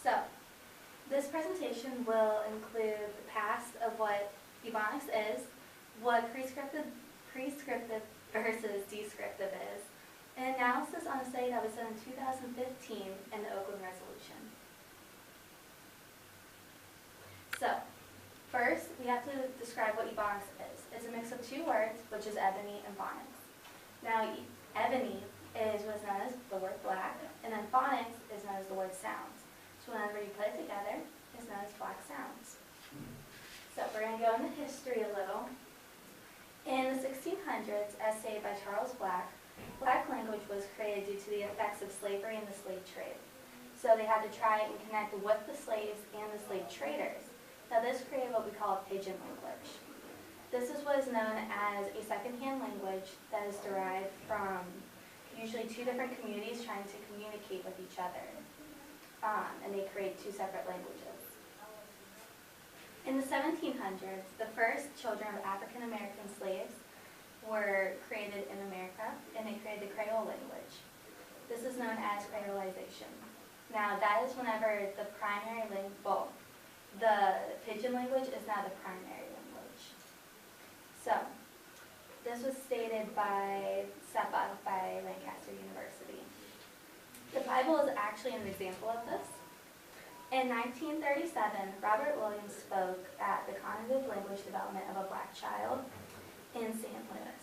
So, this presentation will include the past of what Ebonics is, what prescriptive versus descriptive is, an analysis on a study that was done in 2015 in the Oakland Resolution. So, first, we have to describe what Ebonics is. It's a mix of two words, which is ebony and phonics. Now, ebony is what's known as the word black, and then phonics is known as the word sounds. So whenever you put it together, it's known as black sounds. So we're going to go into history a little. In the 1600s, as stated by Charles Black, black language was created due to the effects of slavery and the slave trade. So they had to try and connect with the slaves and the slave traders. Now this created what we call a pidgin language. This is what is known as a second-hand language that is derived from usually two different communities trying to communicate with each other. And they create two separate languages. In the 1700s, the first children of African American slaves were created in America, and they created the Creole language. This is known as Creolization. Now that is whenever the primary language, the pidgin language is now the primary language. So, this was stated by SEPA, by Lancaster University. The Bible is actually an example of this. In 1937, Robert Williams spoke at the Cognitive Language Development of a Black Child in St. Louis.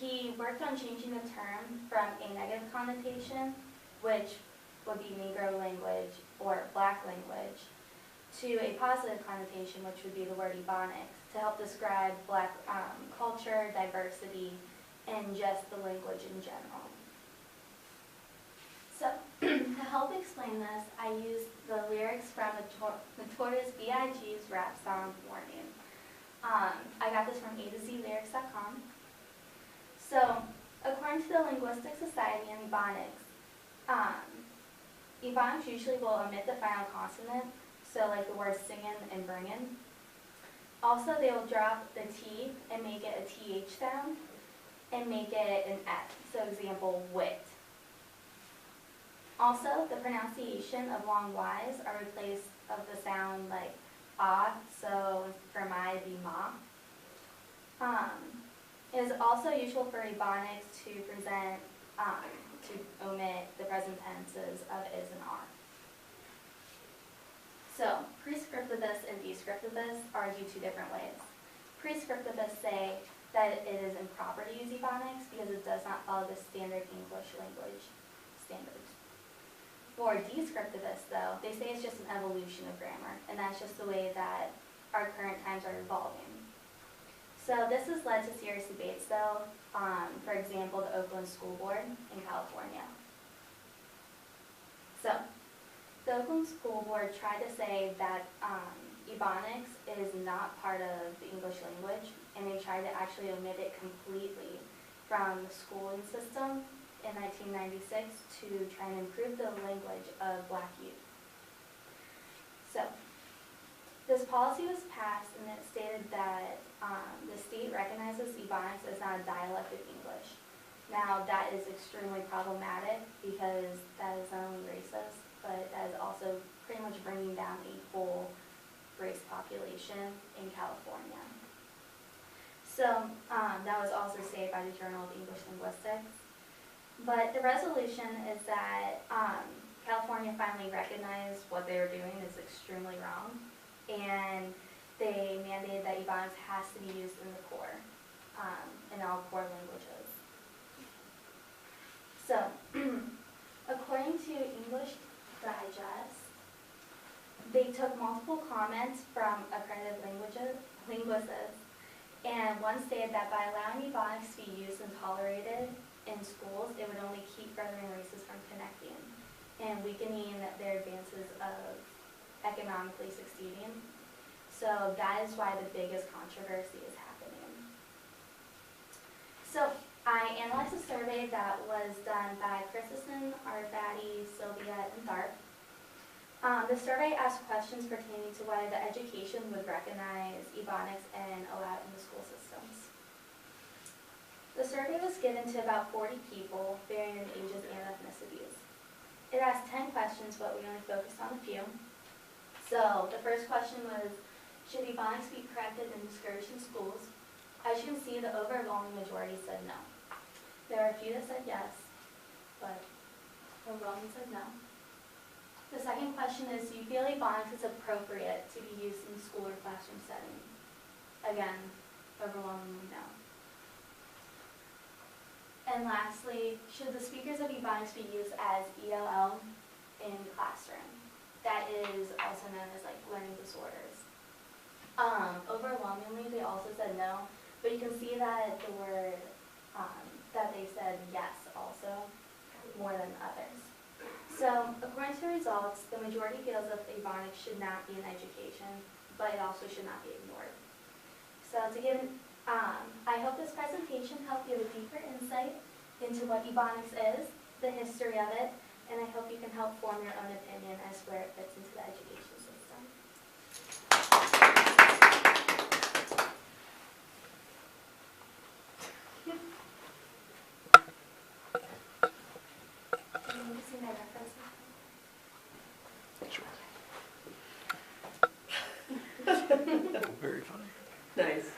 He worked on changing the term from a negative connotation, which would be Negro language or Black language, to a positive connotation, which would be the word Ebonics, to help describe Black culture, diversity, and just the language in general. So, to help explain this, I used the lyrics from Notorious B.I.G.'s rap song, Warning. I got this from A2ZLyrics.com. So, according to the Linguistic Society and Ebonics, Ebonics usually will omit the final consonant, so like the words singin' and bringin'. Also, they will drop the T and make it a TH sound, and make it an F. So example, wit. Also, the pronunciation of long Y's are replaced of the sound like ah, so for my it'd be ma. It is also usual for Ebonics to present, to omit the present tenses of is and are. So, prescriptivists and descriptivists argue two different ways. Prescriptivists say that it is improper to use Ebonics because it does not follow the standard English language standards. For descriptivists, though, they say it's just an evolution of grammar, and that's just the way that our current times are evolving. So this has led to serious debates, though, for example, the Oakland School Board in California. So, the Oakland School Board tried to say that Ebonics is not part of the English language, and they tried to actually omit it completely from the schooling system in 1996 to try and improve the language of Black youth. So, this policy was passed, and it stated that the state recognizes Ebonics as not a dialect of English. Now, that is extremely problematic because that is not only racist, but that is also pretty much bringing down a whole race population in California. So, that was also stated by the Journal of English Linguistics. But the resolution is that California finally recognized what they were doing is extremely wrong, and they mandated that Ebonics has to be used in the core, in all core languages. So, according to English Digest, they took multiple comments from accredited linguists, and one stated that by allowing Ebonics to be used and tolerated in schools, it would only keep furthering races from connecting and weakening their advances of economically succeeding. So that is why the biggest controversy is happening. So I analyzed a survey that was done by Christensen, Arvadi, Sylvia, and Tharp. The survey asked questions pertaining to whether the education would recognize Ebonics and allow it in the school systems. The survey was given to about 40 people, varying in ages and ethnicities. It asked 10 questions, but we only focused on a few. So the first question was, should Ebonics be corrected and discouraged in schools? As you can see, the overwhelming majority said no. There are a few that said yes, but overwhelming said no. The second question is, do you feel Ebonics is appropriate to be used in school or classroom setting? Again, overwhelmingly no. And lastly, should the speakers of Ebonics be used as ELL in classroom? That is also known as like learning disorders. Overwhelmingly, they also said no, but you can see that the word, that they said yes also, more than others. So, according to results, the majority feels that Ebonics should not be in education, but it also should not be ignored. So, I hope this presentation helped give a deeper insight into what Ebonics is, the history of it, and I hope you can help form your own opinion as to where it fits into the education system. Yep. You need to see my references. Sure. Very funny. Nice.